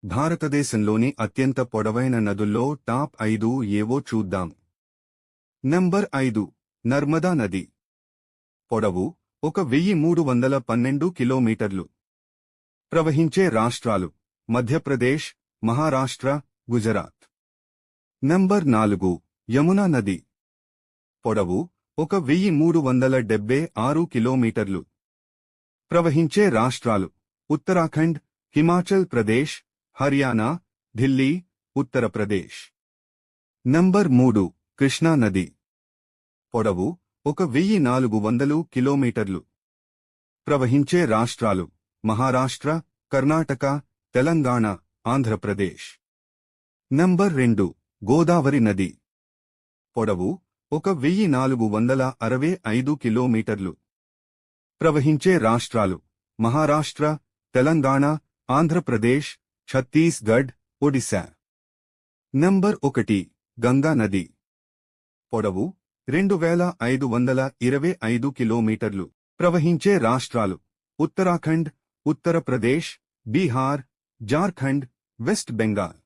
భారతదేశంలోని అత్యంత పొడవైన నదుల్లో టాప్ 5 ఏవో చూద్దాం. నంబర్ 5 నర్మదా నది. పొడవు 1312 కిలోమీటర్లు. ప్రవహించే రాష్ట్రాలు మధ్యప్రదేశ్, మహారాష్ట్ర, గుజరాత్. నంబర్ 4 యమునా నది. పొడవు 1376 కిలోమీటర్లు. ప్రవహించే రాష్ట్రాలు ఉత్తరాఖండ్, హిమాచల్ ప్రదేశ్, హర్యానా, ఢిల్లీ, ఉత్తరప్రదేశ్. నంబర్ 3 కృష్ణా నది. పొడవు 1400 కిలోమీటర్లు. ప్రవహించే రాష్ట్రాలు మహారాష్ట్ర, కర్ణాటక, తెలంగాణ, ఆంధ్రప్రదేశ్. నంబర్ 2 గోదావరి నది. పొడవు 1465 కిలోమీటర్లు. ప్రవహించే రాష్ట్రాలు మహారాష్ట్ర, తెలంగాణ, ఆంధ్రప్రదేశ్, ఛత్తీస్గఢ్, ఒడిశా. నంబర్ 1 గంగా నది. పొడవు 2525 కిలోమీటర్లు. ప్రవహించే రాష్ట్రాలు ఉత్తరాఖండ్, ఉత్తరప్రదేశ్, బీహార్, జార్ఖండ్, వెస్ట్ బెంగాల్.